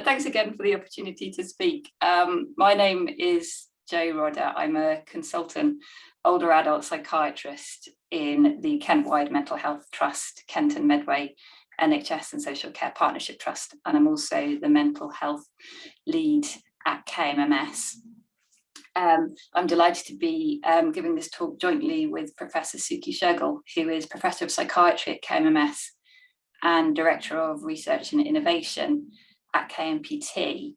Thanks again for the opportunity to speak. My name is Jo Rodda. I'm a consultant older adult psychiatrist in the Kent-wide Mental Health Trust, Kent and Medway NHS and Social Care Partnership Trust, and I'm also the mental health lead at KMMS. I'm delighted to be giving this talk jointly with Professor Sukhi Shergill, who is Professor of Psychiatry at KMMS and Director of Research and Innovation at KMPT.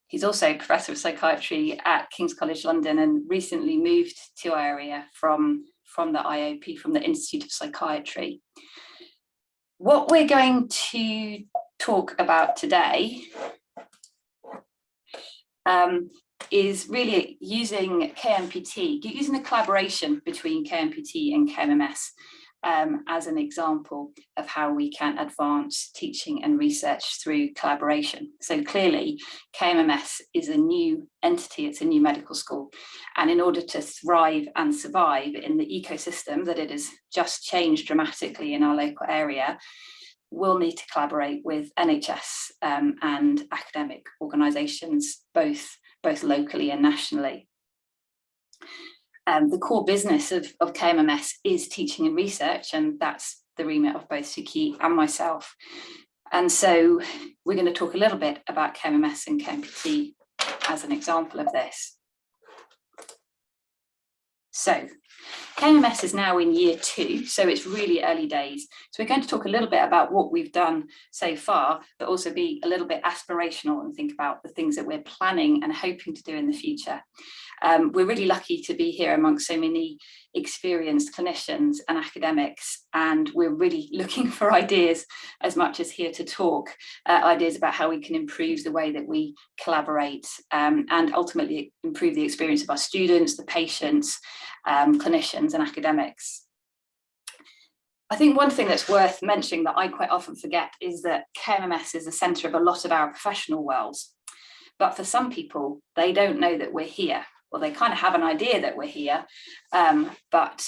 He's also Professor of Psychiatry at King's College London and recently moved to our area from the IOP, from the Institute of Psychiatry. What we're going to talk about today is really using KMPT, using a collaboration between KMPT and KMMS as an example of how we can advance teaching and research through collaboration. So clearly, KMMS is a new entity, it's a new medical school. And in order to thrive and survive in the ecosystem that it has just changed dramatically in our local area, we'll need to collaborate with NHS and academic organisations, both locally and nationally. The core business of KMMS is teaching and research, and that's the remit of both Sukhi and myself. And so we're going to talk a little bit about KMMS and KMPT as an example of this. So KMMS is now in year 2, so it's really early days. So we're going to talk a little bit about what we've done so far, but also be a little bit aspirational and think about the things that we're planning and hoping to do in the future. We're really lucky to be here amongst so many experienced clinicians and academics, and we're really looking for ideas as much as here to talk, ideas about how we can improve the way that we collaborate and ultimately improve the experience of our students, the patients, clinicians and academics. I think one thing that's worth mentioning that I quite often forget is that KMMS is the centre of a lot of our professional worlds. But for some people, they don't know that we're here. Well, they kind of have an idea that we're here, but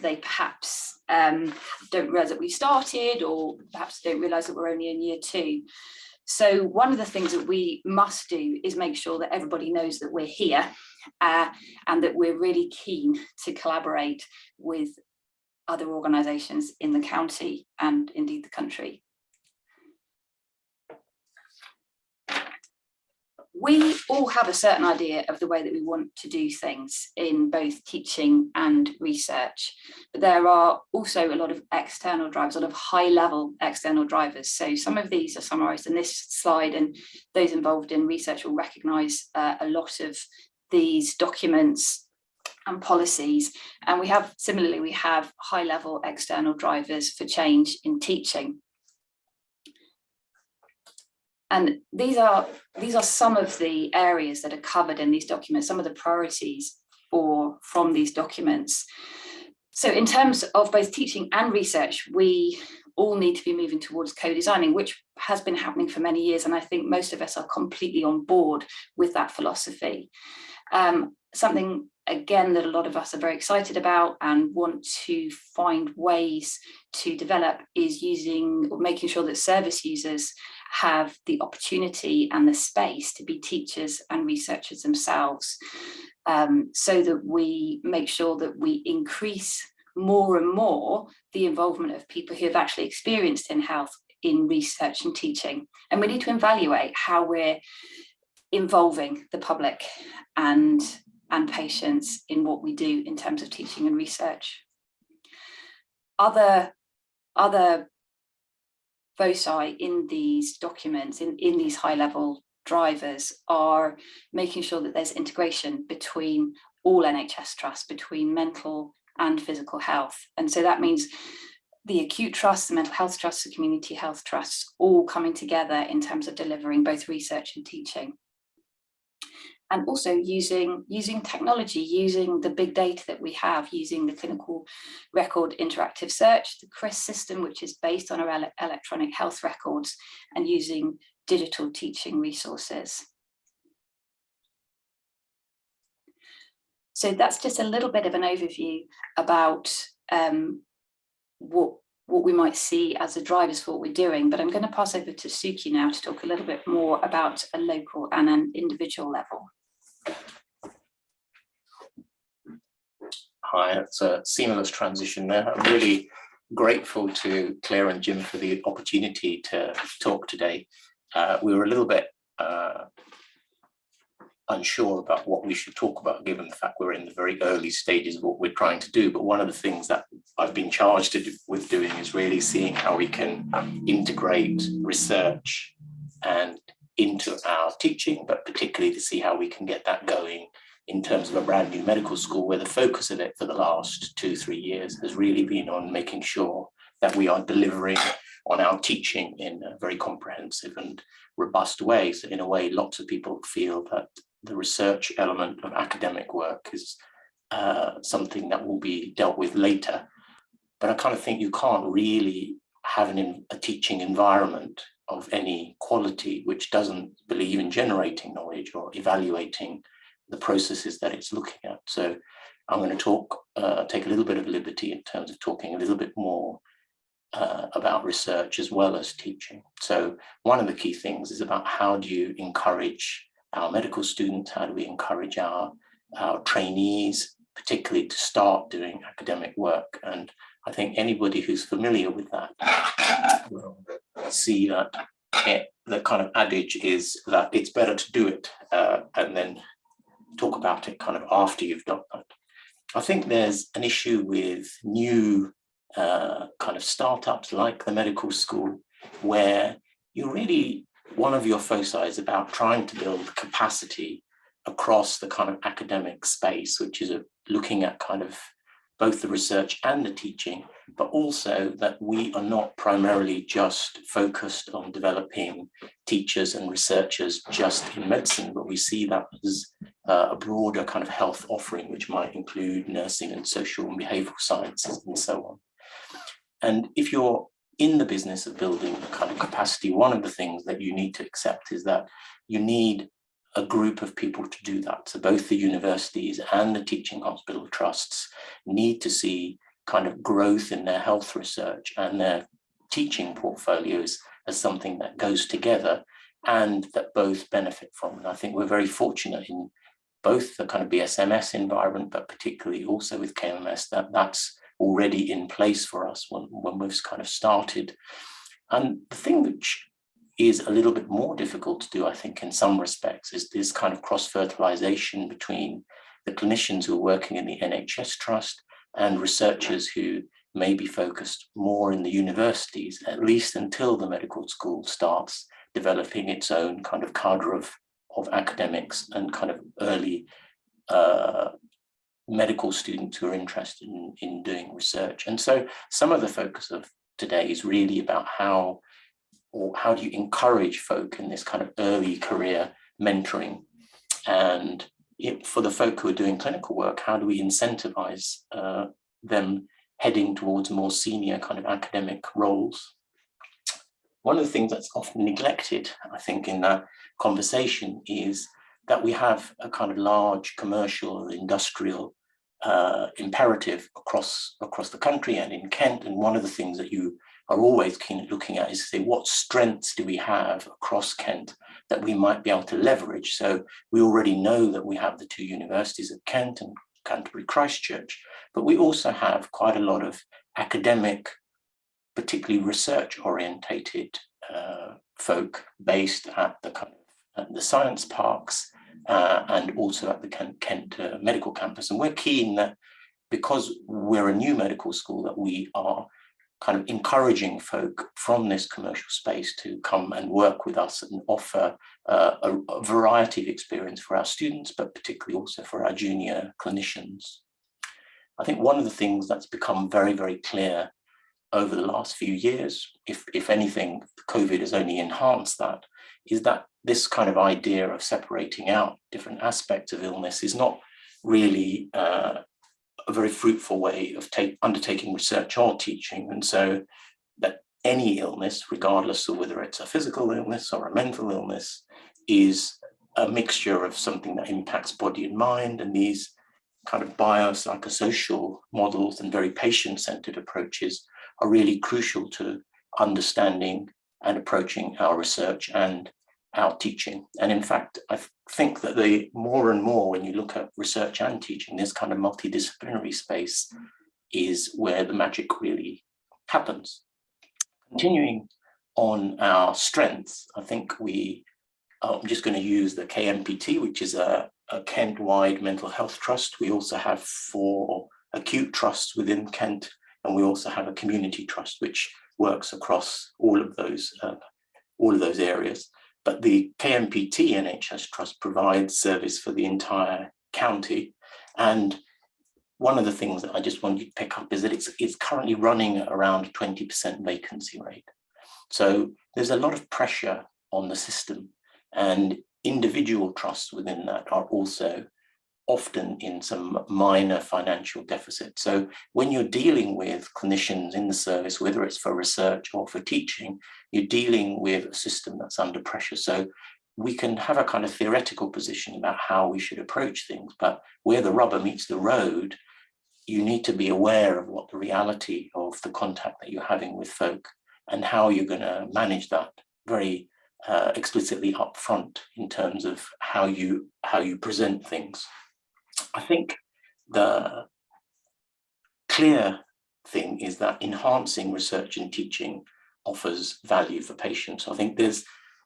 they perhaps don't realise that we started, or perhaps don't realise that we're only in year 2. So one of the things that we must do is make sure that everybody knows that we're here and that we're really keen to collaborate with other organisations in the county and indeed the country. We all have a certain idea of the way that we want to do things in both teaching and research, but there are also a lot of external drivers, a lot of high-level external drivers. So some of these are summarised in this slide, and those involved in research will recognise a lot of these documents and policies. And similarly, we have high-level external drivers for change in teaching. And these are some of the areas that are covered in these documents, some of the priorities from these documents. So in terms of both teaching and research, we all need to be moving towards co-designing, which has been happening for many years. And I think most of us are completely on board with that philosophy. Something, again, that a lot of us are very excited about and want to find ways to develop is making sure that service users have the opportunity and the space to be teachers and researchers themselves, so that we make sure that we increase more and more the involvement of people who have actually experienced in health in research and teaching. And we need to evaluate how we're involving the public and patients in what we do in terms of teaching and research. Other foci in these documents, in these high-level drivers, are making sure that there's integration between all NHS trusts, between mental and physical health. And so that means the acute trusts, the mental health trusts, the community health trusts, all coming together in terms of delivering both research and teaching. And also using technology, using the big data that we have, using the clinical record interactive search, the CRIS system, which is based on our electronic health records, and using digital teaching resources. So that's just a little bit of an overview about what what we might see as the drivers for what we're doing. But I'm going to pass over to Sukhi now to talk a little bit more about a local and an individual level. Hi, it's a seamless transition there. I'm really grateful to Claire and Jim for the opportunity to talk today. We were a little bit unsure about what we should talk about, given the fact we're in the very early stages of what we're trying to do. But one of the things that I've been charged with doing is really seeing how we can integrate research and into our teaching, but particularly to see how we can get that going in terms of a brand new medical school, where the focus of it for the last 2-3 years has really been on making sure that we are delivering on our teaching in a very comprehensive and robust way. So in a way, lots of people feel that the research element of academic work is something that will be dealt with later. But I kind of think you can't really have a teaching environment of any quality which doesn't believe in generating knowledge or evaluating the processes that it's looking at. So I'm going to take a little bit of liberty in terms of talking a little bit more about research as well as teaching. So one of the key things is about how do you encourage our medical students, how do we encourage our trainees, particularly to start doing academic work. And I think anybody who's familiar with that will see that the kind of adage is that it's better to do it and then talk about it kind of after you've done that. I think there's an issue with new kind of startups like the medical school, where you really, one of your foci is about trying to build capacity across the kind of academic space, which is looking at kind of both the research and the teaching, but also that we are not primarily just focused on developing teachers and researchers just in medicine, but we see that as a broader kind of health offering, which might include nursing and social and behavioral sciences and so on. And if you're in the business of building a kind of capacity, one of the things that you need to accept is that you need a group of people to do that. So both the universities and the teaching hospital trusts need to see kind of growth in their health research and their teaching portfolios as something that goes together and that both benefit from. And I think we're very fortunate in both the kind of BSMS environment, but particularly also with KMMS, that's already in place for us when we've kind of started. And the thing which is a little bit more difficult to do, I think, in some respects, is this kind of cross-fertilization between the clinicians who are working in the NHS trust and researchers who may be focused more in the universities, at least until the medical school starts developing its own kind of cadre of academics and kind of early medical students who are interested in doing research. And so some of the focus of today is really about how do you encourage folk in this kind of early career mentoring, and for the folk who are doing clinical work, how do we incentivize them heading towards more senior kind of academic roles? One of the things that's often neglected, I think, in that conversation is that we have a kind of large commercial or industrial imperative across the country and in Kent. And one of the things that you are always keen at looking at is to say, what strengths do we have across Kent that we might be able to leverage? So we already know that we have the two universities at Kent and Canterbury Christchurch, but we also have quite a lot of academic, particularly research orientated folk based at the kind of at the science parks and also at the Kent Medical Campus. And we're keen that, because we're a new medical school, that we are kind of encouraging folk from this commercial space to come and work with us and offer a variety of experience for our students, but particularly also for our junior clinicians. I think one of the things that's become very, very clear over the last few years, if anything, COVID has only enhanced that, is that this kind of idea of separating out different aspects of illness is not really a very fruitful way of undertaking research or teaching. And so that any illness, regardless of whether it's a physical illness or a mental illness, is a mixture of something that impacts body and mind. And these kind of biopsychosocial models and very patient-centered approaches are really crucial to understanding and approaching our research and our teaching. And in fact, I think that the more and more when you look at research and teaching, this kind of multidisciplinary space is where the magic really happens. Continuing on our strengths, I think I'm just going to use the KMPT, which is a Kent-wide mental health trust. We also have 4 acute trusts within Kent, and we also have a community trust, which works across all of those areas. But the KMPT NHS Trust provides service for the entire county. And one of the things that I just want you to pick up is that it's currently running at around 20% vacancy rate. So there's a lot of pressure on the system, and individual trusts within that are also often in some minor financial deficit. So when you're dealing with clinicians in the service, whether it's for research or for teaching, you're dealing with a system that's under pressure. So we can have a kind of theoretical position about how we should approach things, but where the rubber meets the road, you need to be aware of what the reality of the contact that you're having with folk and how you're going to manage that very explicitly upfront in terms of how you present things. I think the clear thing is that enhancing research and teaching offers value for patients. I think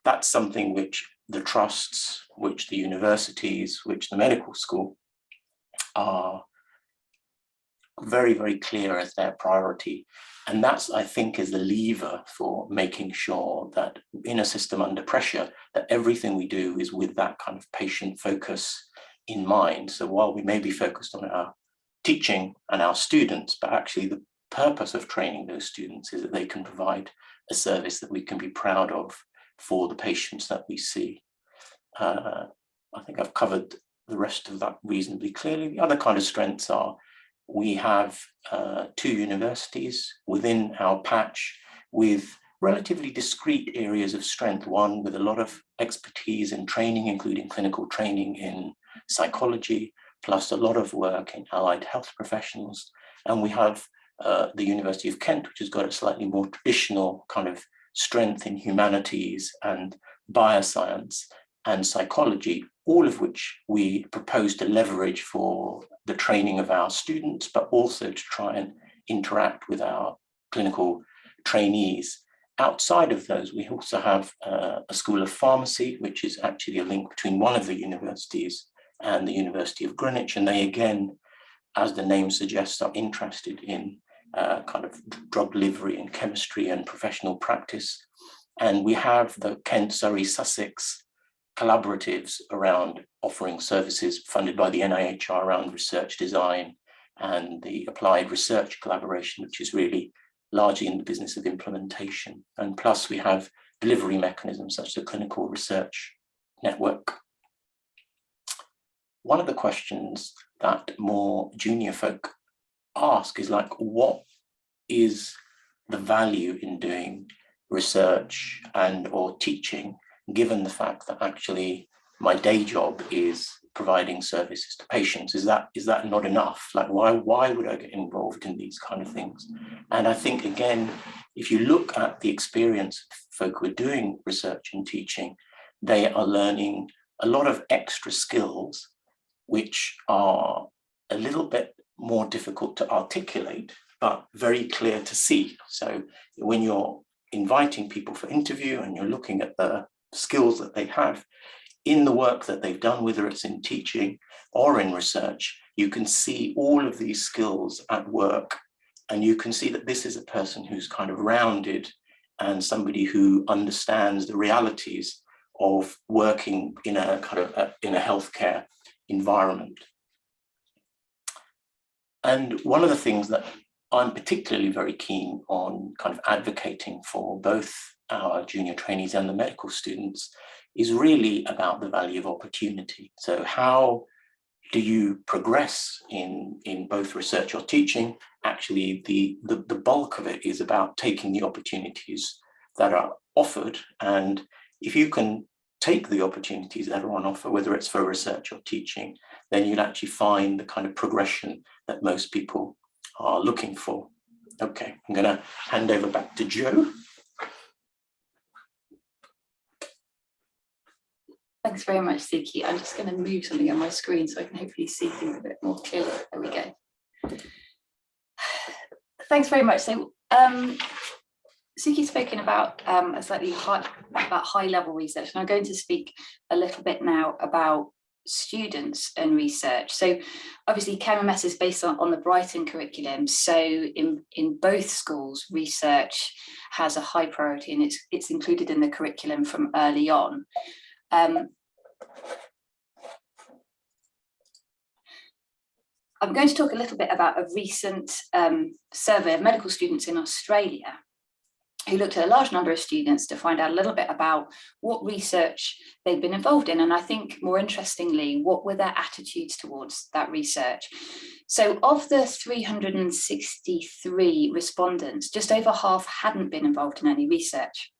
that's something which the trusts, which the universities, which the medical school are very, very clear as their priority. And that's, I think, is the lever for making sure that in a system under pressure, that everything we do is with that kind of patient focus in mind. So while we may be focused on our teaching and our students, but actually the purpose of training those students is that they can provide a service that we can be proud of for the patients that we see. I think I've covered the rest of that reasonably clearly. The other kind of strengths are we have 2 universities within our patch with relatively discrete areas of strength, one with a lot of expertise in training, including clinical training in psychology, plus a lot of work in allied health professionals. And we have the University of Kent, which has got a slightly more traditional kind of strength in humanities and bioscience and psychology, all of which we propose to leverage for the training of our students, but also to try and interact with our clinical trainees. Outside of those, we also have a School of Pharmacy, which is actually a link between one of the universities and the University of Greenwich. And they, again, as the name suggests, are interested in kind of drug delivery and chemistry and professional practice. And we have the Kent, Surrey, Sussex collaboratives around offering services funded by the NIHR around research design and the applied research collaboration, which is really largely in the business of implementation. And plus we have delivery mechanisms such as the Clinical Research Network. One of the questions that more junior folk ask is like, what is the value in doing research and or teaching, given the fact that actually my day job is providing services to patients? Is that not enough? Like, why would I get involved in these kind of things? And I think, again, if you look at the experience of folk who are doing research and teaching, they are learning a lot of extra skills, which are a little bit more difficult to articulate, but very clear to see. So when you're inviting people for interview and you're looking at the skills that they have in the work that they've done, whether it's in teaching or in research, you can see all of these skills at work. And you can see that this is a person who's kind of rounded and somebody who understands the realities of working in a kind of in a healthcare environment. And one of the things that I'm particularly very keen on kind of advocating for both our junior trainees and the medical students is really about the value of opportunity. So how do you progress in both research or teaching? Actually, the bulk of it is about taking the opportunities that are offered. And if you can take the opportunities that are on offer, whether it's for research or teaching, then you'll actually find the kind of progression that most people are looking for. Okay, I'm going to hand over back to Jo. Thanks very much, Sukhi. I'm just going to move something on my screen so I can hopefully see things a bit more clearly. There we go. Thanks very much. So Sukhi's spoken about a slightly high level research, and I'm going to speak a little bit now about students and research. So obviously KMMS is based on the Brighton curriculum. So in both schools, research has a high priority, and it's included in the curriculum from early on. I'm going to talk a little bit about a recent survey of medical students in Australia, who looked at a large number of students to find out a little bit about what research they'd been involved in. And I think more interestingly, what were their attitudes towards that research? So of the 363 respondents, just over half hadn't been involved in any research.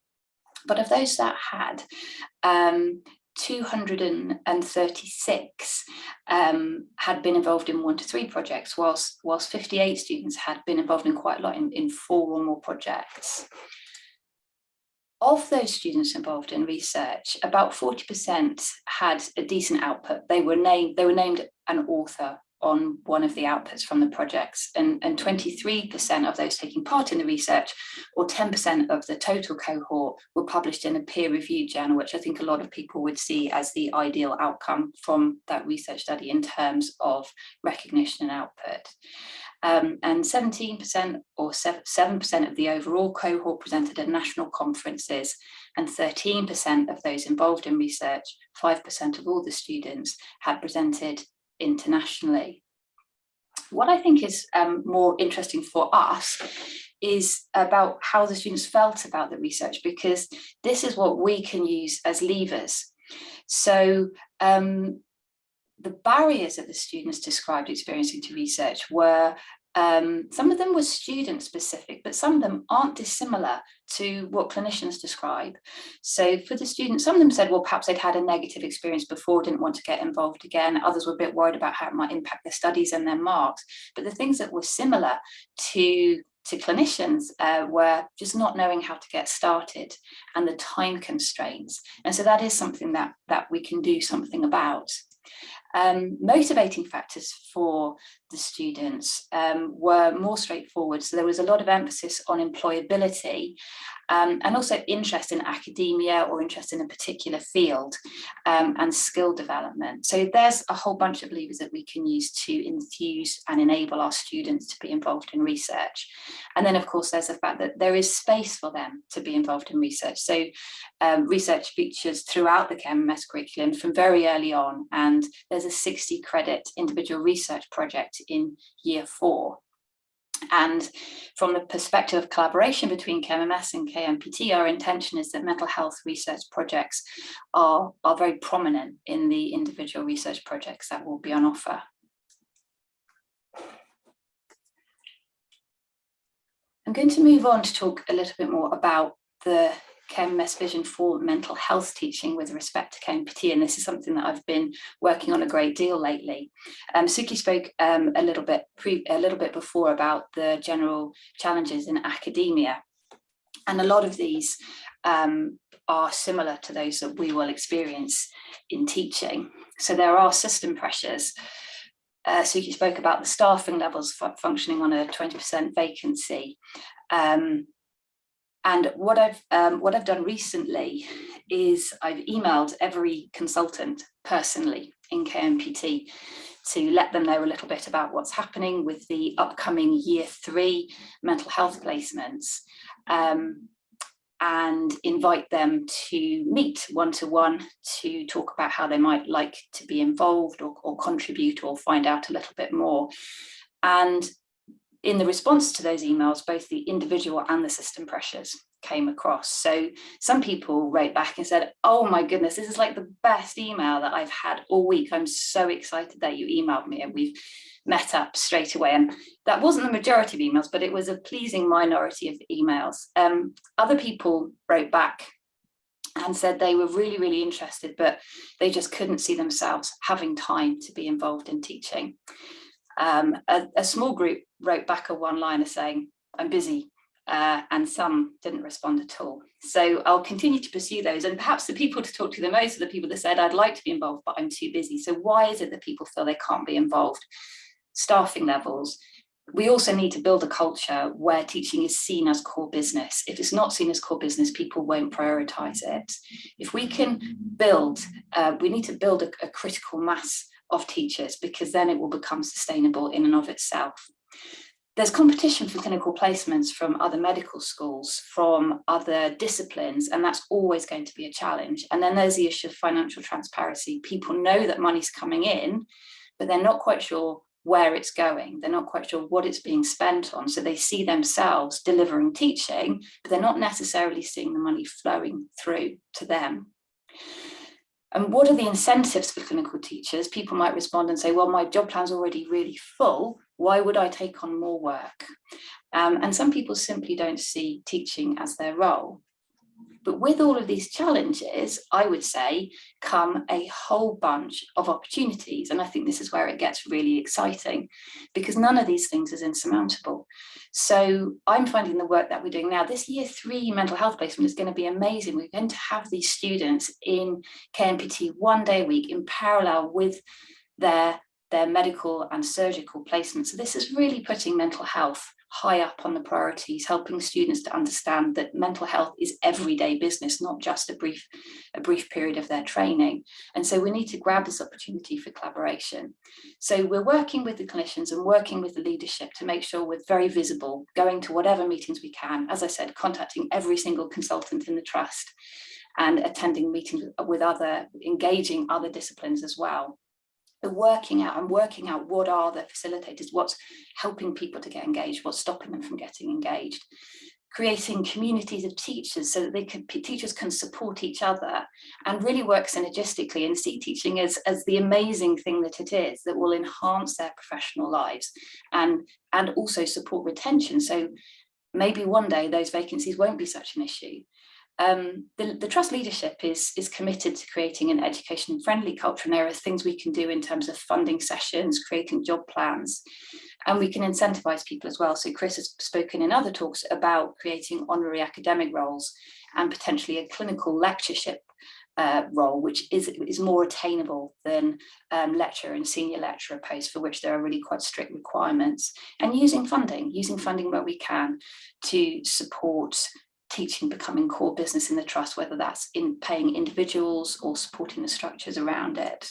But of those that had, 236 had been involved in 1 to 3 projects, whilst 58 students had been involved in quite a lot in 4 or more projects. Of those students involved in research, about 40% had a decent output. They were named an author on one of the outputs from the projects, and 23% of those taking part in the research, or 10% of the total cohort, were published in a peer-reviewed journal, which I think a lot of people would see as the ideal outcome from that research study in terms of recognition and output. And 17% or 7% of the overall cohort presented at national conferences, and 13% of those involved in research, 5% of all the students, had presented internationally. What I think is more interesting for us is about how the students felt about the research, because this is what we can use as levers. So the barriers that the students described experiencing to research were, some of them were student specific, but some of them aren't dissimilar to what clinicians describe. So for the students, some of them said, well, perhaps they'd had a negative experience before, didn't want to get involved again. Others were a bit worried about how it might impact their studies and their marks. But the things that were similar to clinicians were just not knowing how to get started and the time constraints. And so that is something that we can do something about. Motivating factors for the students were more straightforward. So there was a lot of emphasis on employability, and also interest in academia or interest in a particular field, and skill development. So there's a whole bunch of levers that we can use to enthuse and enable our students to be involved in research. And then of course there's the fact that there is space for them to be involved in research. So research features throughout the KMMS curriculum from very early on, and there's a 60 credit individual research project in year 4. And from the perspective of collaboration between KMMS and KMPT, our intention is that mental health research projects are very prominent in the individual research projects that will be on offer. I'm going to move on to talk a little bit more about the KMMS vision for mental health teaching with respect to KMPT, and this is something that I've been working on a great deal lately. Sukhi spoke a little bit before about the general challenges in academia, and a lot of these are similar to those that we will experience in teaching. So there are system pressures. Sukhi spoke about the staffing levels functioning on a 20% vacancy. And what I've done recently is I've emailed every consultant personally in KMPT to let them know a little bit about what's happening with the upcoming year 3 mental health placements, and invite them to meet one-to-one to talk about how they might like to be involved or contribute or find out a little bit more. And in the response to those emails, both the individual and the system pressures came across. So some people wrote back and said, oh my goodness, this is like the best email that I've had all week. I'm so excited that you emailed me and we've met up straight away. And that wasn't the majority of emails, but it was a pleasing minority of emails. Other people wrote back and said they were really, really interested, but they just couldn't see themselves having time to be involved in teaching. A small group wrote back a one-liner saying, I'm busy. And some didn't respond at all. So I'll continue to pursue those. And perhaps the people to talk to the most are the people that said, I'd like to be involved, but I'm too busy. So why is it that people feel they can't be involved? Staffing levels. We also need to build a culture where teaching is seen as core business. If it's not seen as core business, people won't prioritise it. If we can build, we need to build a critical mass of teachers, because then it will become sustainable in and of itself. There's competition for clinical placements from other medical schools, from other disciplines, and that's always going to be a challenge. And then there's the issue of financial transparency. People know that money's coming in, but they're not quite sure where it's going. They're not quite sure what it's being spent on. So they see themselves delivering teaching, but they're not necessarily seeing the money flowing through to them. And what are the incentives for clinical teachers? People might respond and say, well, my job plan's already really full. Why would I take on more work? And some people simply don't see teaching as their role. But with all of these challenges, I would say, come a whole bunch of opportunities. And I think this is where it gets really exciting, because none of these things is insurmountable. So I'm finding the work that we're doing now, this year 3 mental health placement is going to be amazing. We're going to have these students in KMPT 1 day a week in parallel with their medical and surgical placement. So this is really putting mental health high up on the priorities, helping students to understand that mental health is everyday business, not just a brief period of their training. And so we need to grab this opportunity for collaboration. So we're working with the clinicians and working with the leadership to make sure we're very visible, going to whatever meetings we can, as I said, contacting every single consultant in the trust and attending meetings with engaging other disciplines as well. Working out what are the facilitators, what's helping people to get engaged, what's stopping them from getting engaged, creating communities of teachers so that teachers can support each other and really work synergistically and see teaching as the amazing thing that it is, that will enhance their professional lives and also support retention. So maybe one day those vacancies won't be such an issue. The trust leadership is committed to creating an education-friendly culture, and there are things we can do in terms of funding sessions, creating job plans, and we can incentivize people as well. So Chris has spoken in other talks about creating honorary academic roles and potentially a clinical lectureship role, which is more attainable than lecturer and senior lecturer posts, for which there are really quite strict requirements, and using funding where we can to support teaching becoming core business in the trust, whether that's in paying individuals or supporting the structures around it.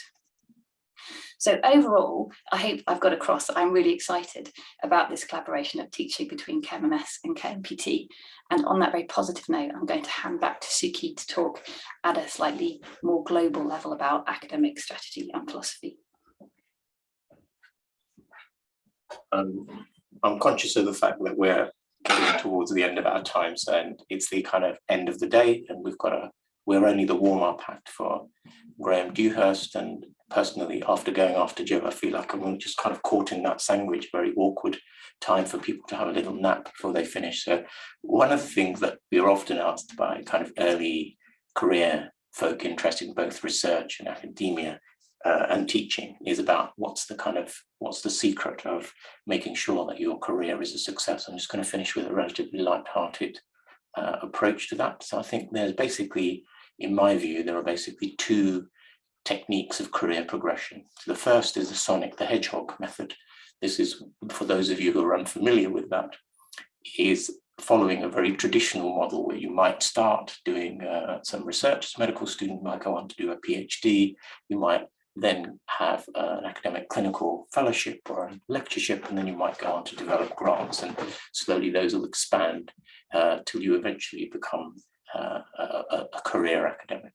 So overall, I hope I've got across that I'm really excited about this collaboration of teaching between KMMS and KMPT. And on that very positive note, I'm going to hand back to Sukhi to talk at a slightly more global level about academic strategy and philosophy. I'm conscious of the fact that we're getting towards the end of our times, and it's the kind of end of the day, and we're only the warm-up act for Graham Dewhurst. And personally, after going after Joe, I feel like I'm just kind of caught in that sandwich, very awkward time for people to have a little nap before they finish. So one of the things that we're often asked by kind of early career folk interested in both research and academia and teaching is about what's the secret of making sure that your career is a success. I'm just going to finish with a relatively light-hearted approach to that. So I think there's basically, in my view, there are basically 2 techniques of career progression. So the first is the Sonic the Hedgehog method. This is, for those of you who are unfamiliar with that, is following a very traditional model where you might start doing some research as a medical student, you might go on to do a PhD, you might then have an academic clinical fellowship or a lectureship, and then you might go on to develop grants, and slowly those will expand till you eventually become a career academic.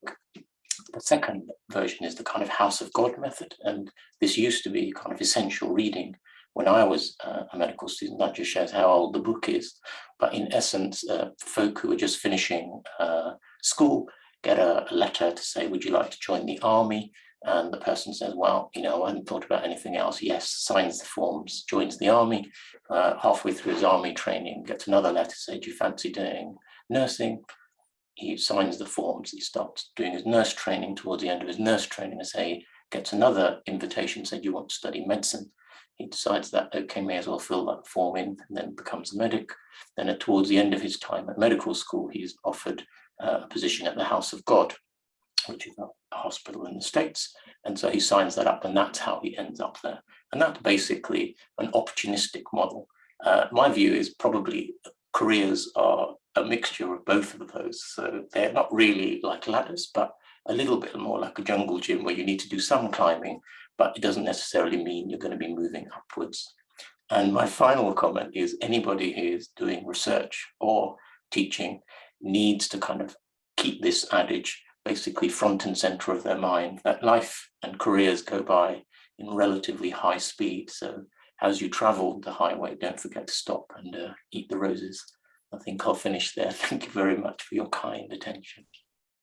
The second version is the kind of House of God method, and this used to be kind of essential reading when I was a medical student. That just shows how old the book is. But in essence, folk who are just finishing school get a letter to say, would you like to join the army? And the person says, well, I hadn't thought about anything else. Yes, signs the forms, joins the army. Halfway through his army training, gets another letter to say, do you fancy doing nursing? He signs the forms. He starts doing his nurse training. Towards the end of his nurse training, and say, gets another invitation, said, you want to study medicine. He decides that, okay, may as well fill that form in, and then becomes a medic. Then towards the end of his time at medical school, he's offered a position at the House of God, which is a hospital in the States. And so he signs that up, and that's how he ends up there. And that's basically an opportunistic model. My view is probably careers are a mixture of both of those. So they're not really like ladders, but a little bit more like a jungle gym where you need to do some climbing, but it doesn't necessarily mean you're going to be moving upwards. And my final comment is anybody who is doing research or teaching needs to kind of keep this adage basically front and center of their mind, that life and careers go by in relatively high speed. So as you travel the highway, don't forget to stop and eat the roses. I think I'll finish there. Thank you very much for your kind attention.